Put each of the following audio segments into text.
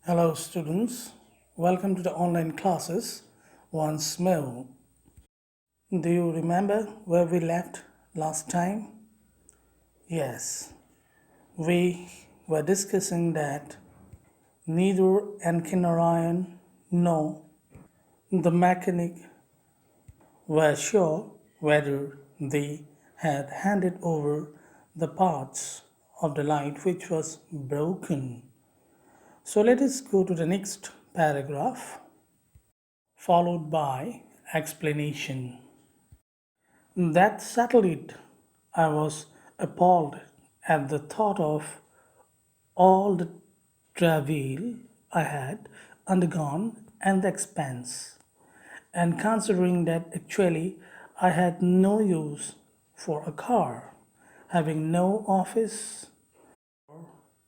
Hello, students. Welcome to the online classes once more. Do you remember where we left last time? Yes, we were discussing that neither Enkinarian nor the mechanic were sure whether they had handed over the parts of the light which was broken. So let us go to the next paragraph, followed by explanation. That settled it. I was appalled at the thought of all the travail I had undergone and the expense, and considering that actually I had no use for a car, having no office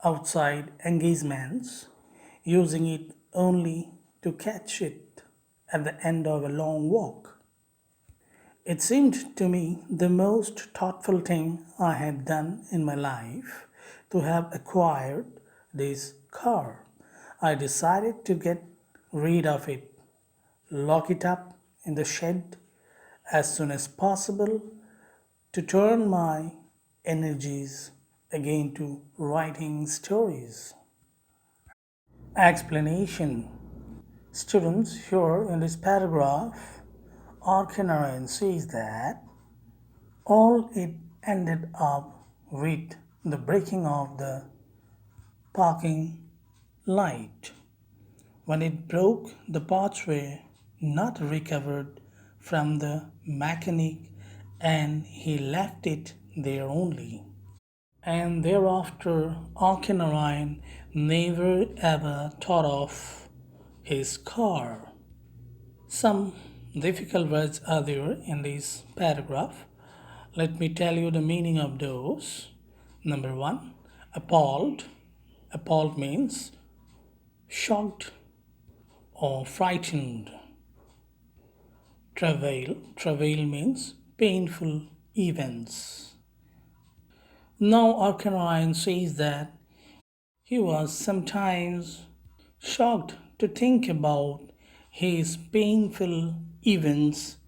outside engagements, using it only to catch it at the end of a long walk. It seemed to me the most thoughtful thing I had done in my life to have acquired this car. I decided to get rid of it, lock it up in the shed as soon as possible, to turn my energies again to writing stories. Explanation. Students, here in this paragraph, Arkanarian says that all it ended up with the breaking of the parking light. When it broke, the parts were not recovered from the mechanic and he left it there only. And thereafter, Arkanarian never ever thought of his car. Some difficult words are there in this paragraph. Let me tell you the meaning of those. Number one, appalled. Appalled means shocked or frightened. Travail. Travail means painful events. Now Arkanarian says that he was sometimes shocked to think about his painful events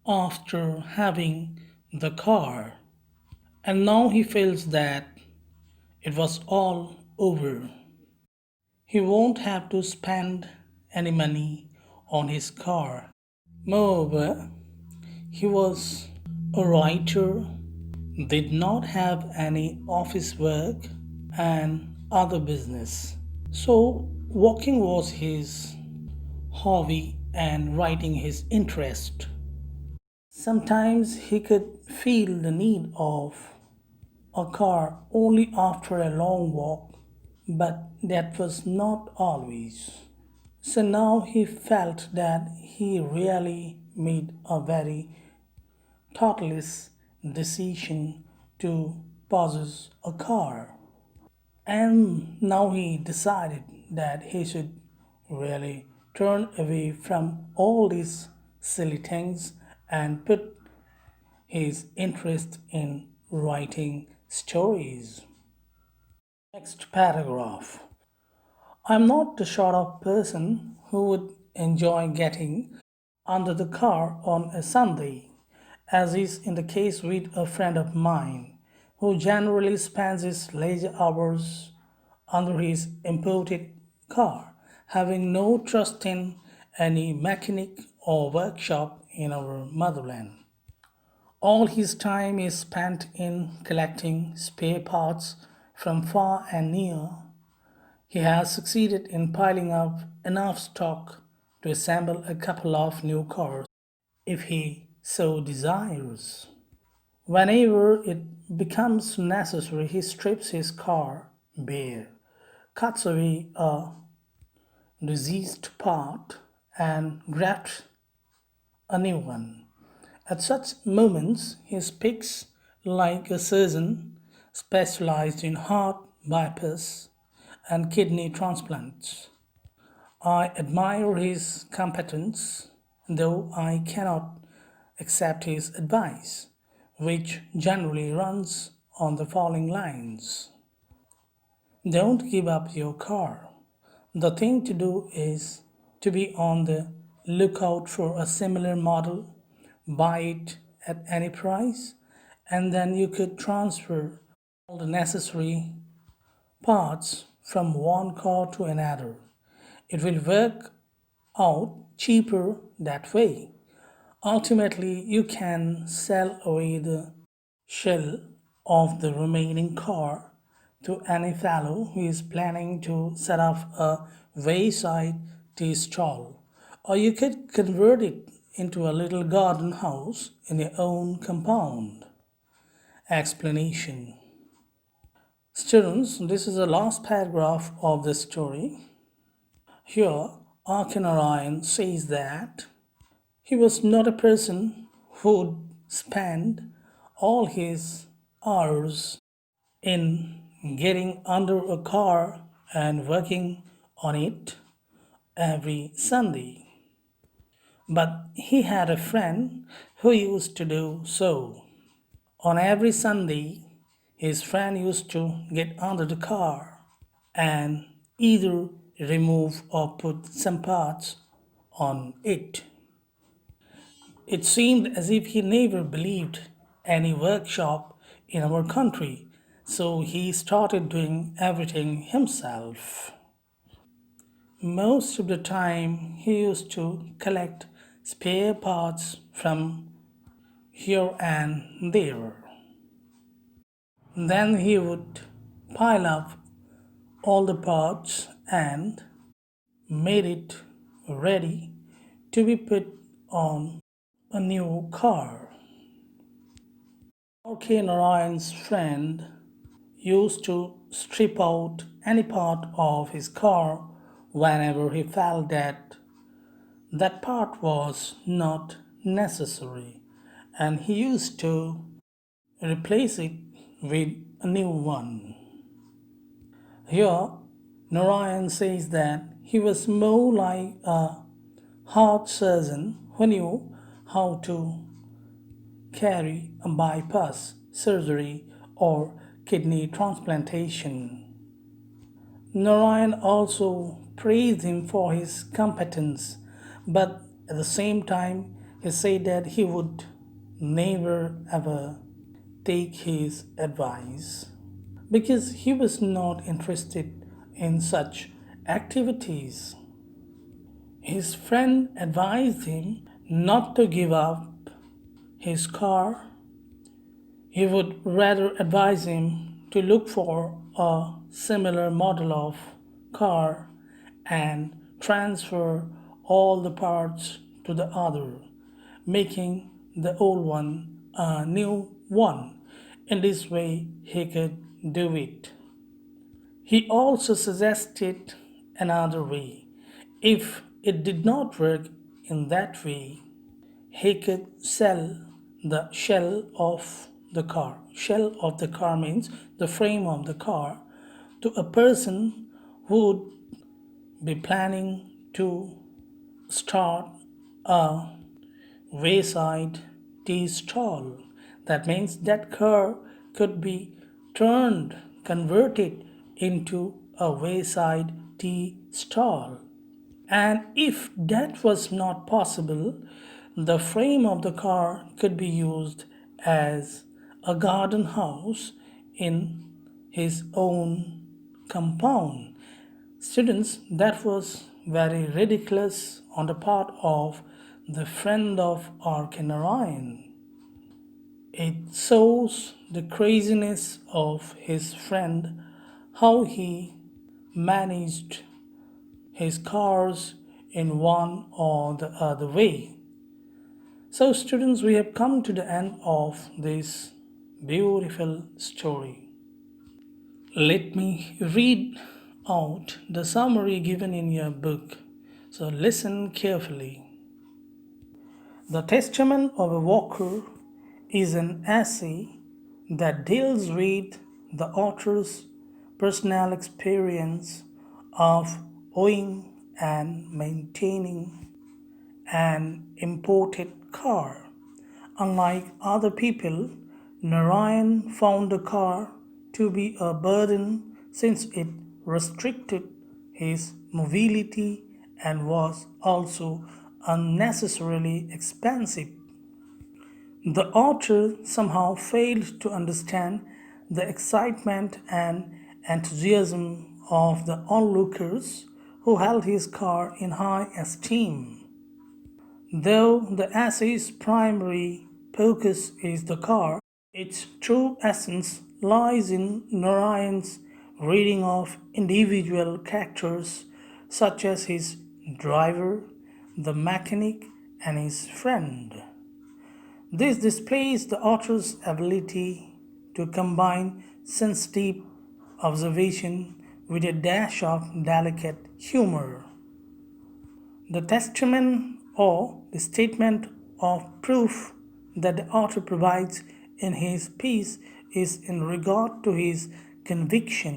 after having the car, and now he feels that it was all over. He won't have to spend any money on his car. Moreover, he was a writer, did not have any office work and other business. So, walking was his hobby and writing his interest. Sometimes he could feel the need of a car only after a long walk, but that was not always. So now he felt that he really made a very thoughtless decision to possess a car. And now he decided that he should really turn away from all these silly things and put his interest in writing stories. Next paragraph. I'm not the sort of person who would enjoy getting under the car on a Sunday, as is in the case with a friend of mine who generally spends his leisure hours under his imported car, having no trust in any mechanic or workshop in our motherland. All his time is spent in collecting spare parts from far and near. He has succeeded in piling up enough stock to assemble a couple of new cars if he so desires. Whenever it becomes necessary, he strips his car bare, cuts away a diseased part, and grafts a new one. At such moments, he speaks like a surgeon specialized in heart bypass and kidney transplants. I admire his competence, though I cannot accept his advice, which generally runs on the following lines: don't give up your car. The thing to do is to be on the lookout for a similar model, buy it at any price, and then you could transfer all the necessary parts from one car to another. It will work out cheaper that way. Ultimately, you can sell away the shell of the remaining car to any fellow who is planning to set up a wayside tea stall, or you could convert it into a little garden house in your own compound. Explanation. Students, this is the last paragraph of the story. Here, Arkanarayan says that he was not a person who'd spend all his hours in getting under a car and working on it every Sunday. But he had a friend who used to do so. On every Sunday, his friend used to get under the car and either remove or put some parts on it. It seemed as if he never believed any workshop in our country, so he started doing everything himself. Most of the time, he used to collect spare parts from here and there. Then he would pile up all the parts and made it ready to be put on a new car. R.K. Narayan's friend used to strip out any part of his car whenever he felt that that part was not necessary, and he used to replace it with a new one. Here, Narayan says that he was more like a heart surgeon who knew how to carry a bypass surgery or kidney transplantation. Narayan also praised him for his competence, but at the same time, he said that he would never ever take his advice because he was not interested in such activities. His friend advised him not to give up his car. He would rather advise him to look for a similar model of car and transfer all the parts to the other, making the old one a new one. In this way, he could do it. He also suggested another way. If it did not work in that way, he could sell the shell of the car. Shell of the car means the frame of the car to a person who would be planning to start a wayside tea stall. That means that car could be converted into a wayside tea stall. And if that was not possible, the frame of the car could be used as a garden house in his own compound. Students, that was very ridiculous on the part of the friend of Arkanarayan. It shows the craziness of his friend, how he managed his cars in one or the other way. So, students, we have come to the end of this beautiful story. Let me read out the summary given in your book. So, listen carefully. The Testament of a Walker is an essay that deals with the author's personal experience of owning and maintaining an imported car. Unlike other people, Narayan found the car to be a burden since it restricted his mobility and was also unnecessarily expensive. The author somehow failed to understand the excitement and enthusiasm of the onlookers who held his car in high esteem. Though the essay's primary focus is the car, its true essence lies in Narayan's reading of individual characters such as his driver, the mechanic, and his friend. This displays the author's ability to combine sensitive observation with a dash of delicate humor. The testament or the statement of proof that the author provides in his piece is in regard to his conviction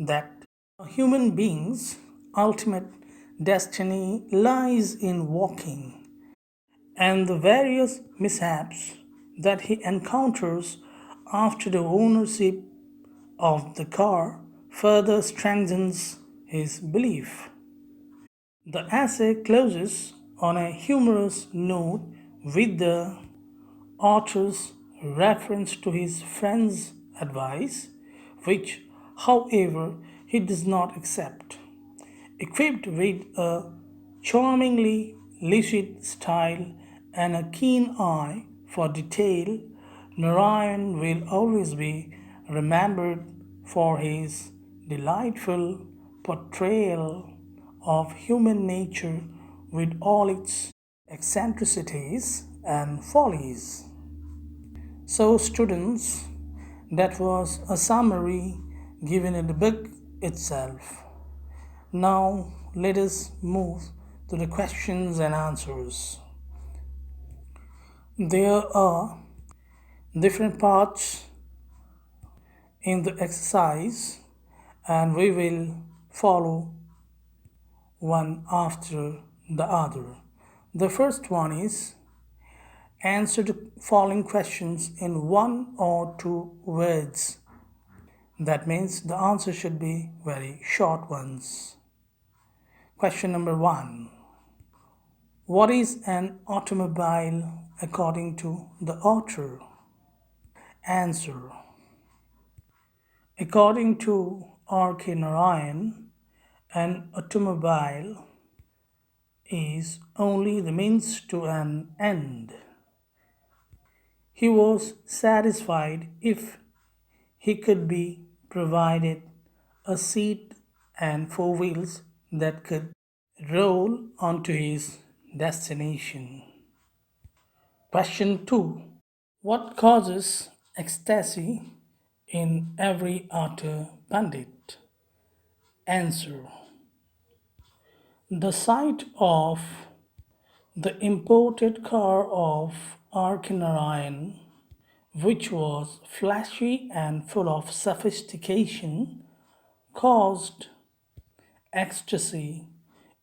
that a human being's ultimate destiny lies in walking, and the various mishaps that he encounters after the ownership of the car further strengthens his belief. The essay closes on a humorous note with the author's reference to his friend's advice, which, however, he does not accept. Equipped with a charmingly lucid style and a keen eye for detail, Narayan will always be remembered for his delightful portrayal of human nature with all its eccentricities and follies. So, students, that was a summary given in the book itself. Now, let us move to the questions and answers. There are different parts in the exercise, and we will follow one after the other. The first one is answer the following questions in one or two words. That means the answer should be very short ones. Question number one. What is an automobile according to the author? Answer. According to R.K. Narayan, an automobile is only the means to an end. He was satisfied if he could be provided a seat and four wheels that could roll onto his destination. Question 2. What causes ecstasy in every utter pandit? Answer. The sight of the imported car of Arkanarayan, which was flashy and full of sophistication, caused ecstasy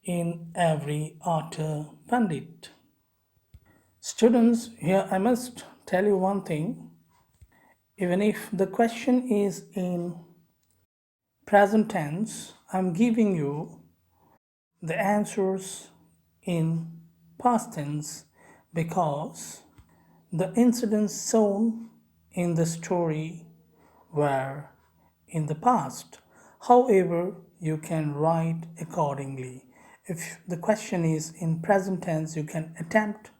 in every utter pandit. Students, here I must tell you one thing. Even if the question is in present tense, I'm giving you the answers in past tense because the incidents shown in the story were in the past. However, you can write accordingly. If the question is in present tense, you can attempt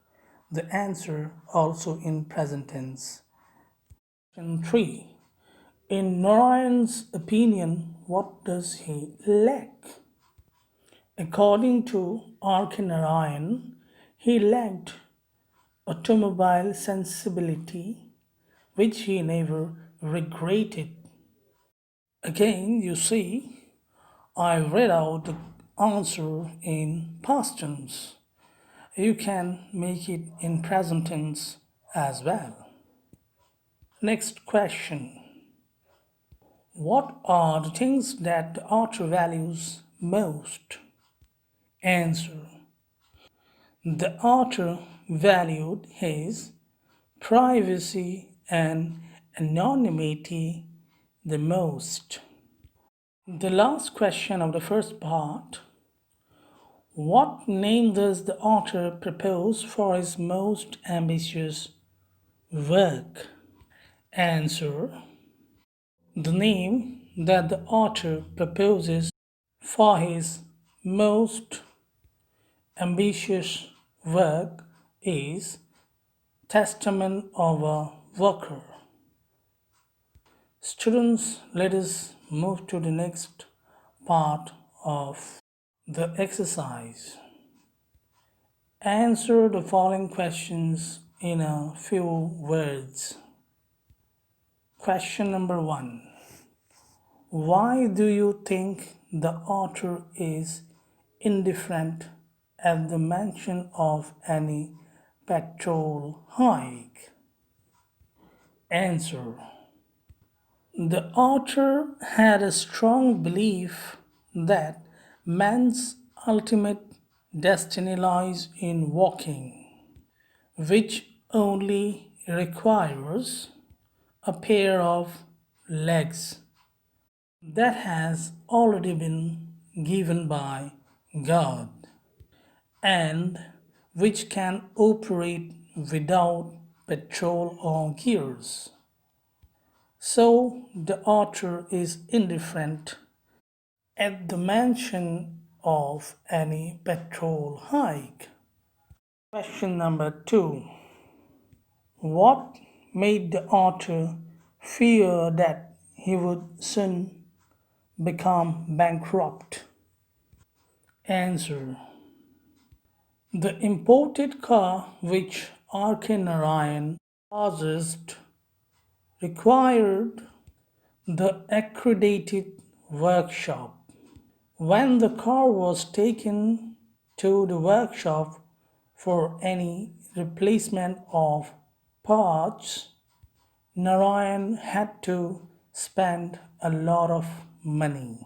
the answer also in present tense. Question 3. In Narayan's opinion, what does he lack? According to R.K. Narayan, he lacked automobile sensibility, which he never regretted. Again, you see, I read out the answer in past tense. You can make it in present tense as well. Next question. What are the things that the author values most? Answer. The author valued his privacy and anonymity the most. The last question of the first part: what name does the author propose for his most ambitious work? Answer: the name that the author proposes for his most ambitious work is Testament of a Worker. Students, let us move to the next part of the exercise. Answer the following questions in a few words. Question number 1: why do you think the author is indifferent at the mention of any petrol hike? Answer: the author had a strong belief that man's ultimate destiny lies in walking, which only requires a pair of legs that has already been given by God and which can operate without petrol or gears. So the author is indifferent at the mention of any petrol hike. Question number 2: what made the author fear that he would soon become bankrupt? Answer: the imported car which R.K. Narayan possessed required the accredited workshop. When the car was taken to the workshop for any replacement of parts, Narayan had to spend a lot of money.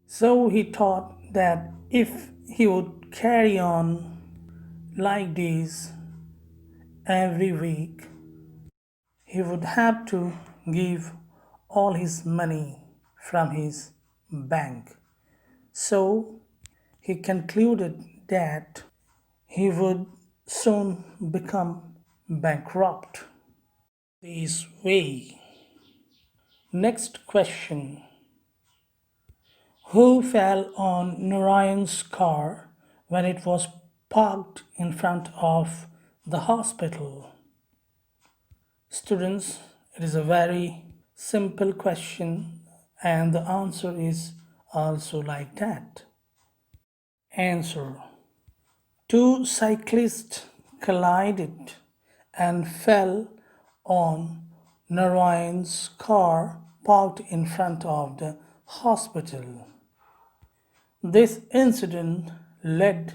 So he thought that if he would carry on like this every week, he would have to give all his money from his bank. So he concluded that he would soon become bankrupt. This way. Next question: who fell on Narayan's car when it was parked in front of the hospital? Students, it is a very simple question and the answer is also like that. Answer: two cyclists collided and fell on Narayan's car parked in front of the hospital. This incident led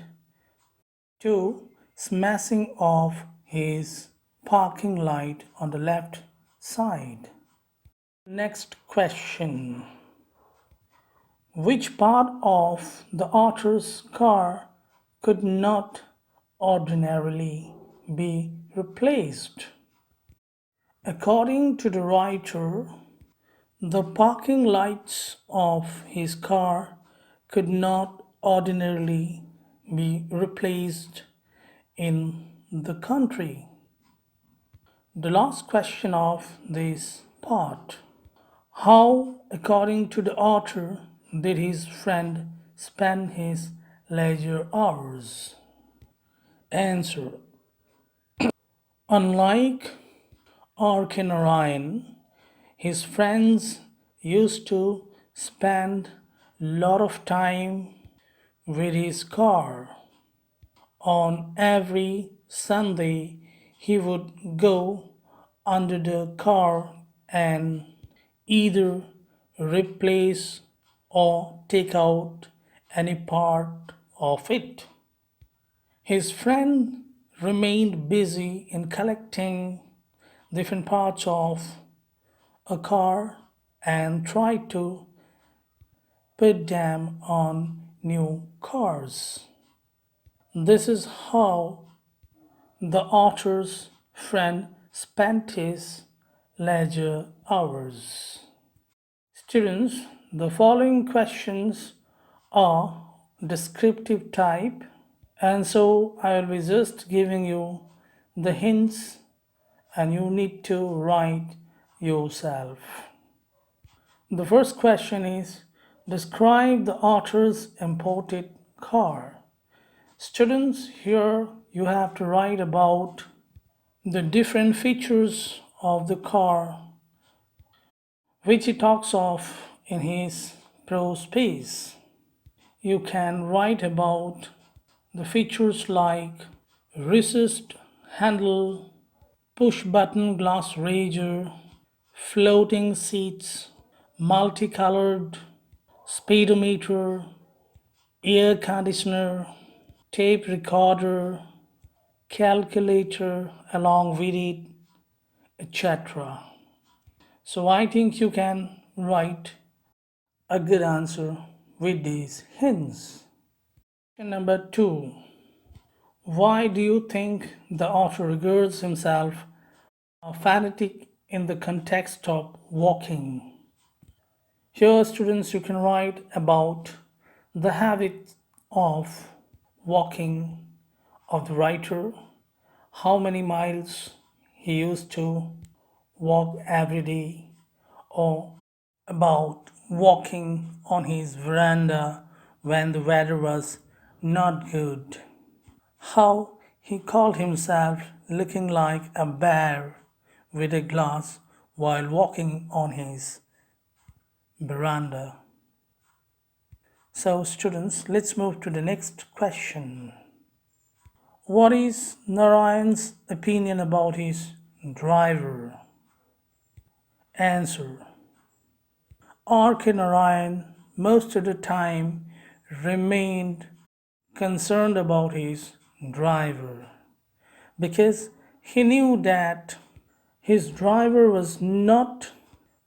to smashing of his parking light on the left side. Next question: which part of the author's car could not ordinarily be replaced? According to the writer, the parking lights of his car could not ordinarily be replaced in the country. The last question of this part: how, according to the author, did his friend spend his leisure hours? Answer: unlike R.K. Narayan, his friends used to spend lot of time with his car. On every Sunday, he would go under the car and either replace or take out any part of it. His friend remained busy in collecting different parts of a car and tried to put them on new cars. This is how the author's friend spent his leisure hours. Students, The following questions are descriptive type, and so I will be just giving you the hints and you need to write yourself. The first question is, describe the author's imported car. Students, here you have to write about the different features of the car which he talks of in his prose piece. You can write about the features like recessed handle, push button glass raiser, floating seats, multicolored speedometer, air conditioner, tape recorder, calculator along with it, etc. So I think you can write a good answer with these hints. Question number 2. Why do you think the author regards himself a fanatic in the context of walking? Here, students, you can write about the habit of walking of the writer, how many miles he used to walk every day, or about walking on his veranda when the weather was not good, how he called himself looking like a bear with a glass while walking on his veranda. So, students, let's move to the next question. What is Narayan's opinion about his driver? Answer. R.K. Narayan most of the time remained concerned about his driver because he knew that his driver was not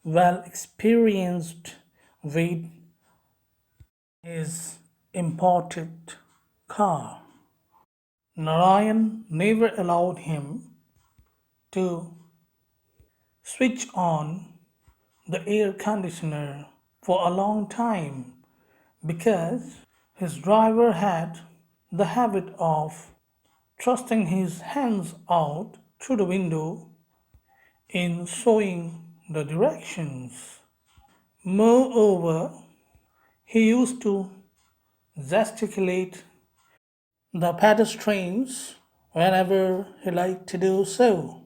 well experienced with his imported car. Narayan never allowed him to switch on the air conditioner for a long time because his driver had the habit of thrusting his hands out through the window in showing the directions. Moreover, he used to gesticulate the pedestrians whenever he liked to do so.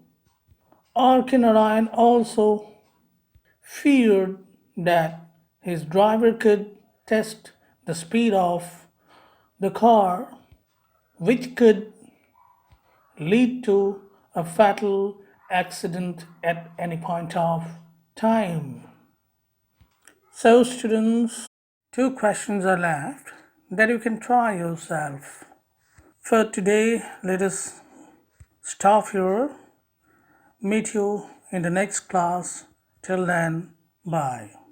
R.K. Narayan also feared that his driver could test the speed of the car, which could lead to a fatal accident at any point of time. So, students, two questions are left that you can try yourself. For today, let us stop here. Meet you in the next class. Till then, bye.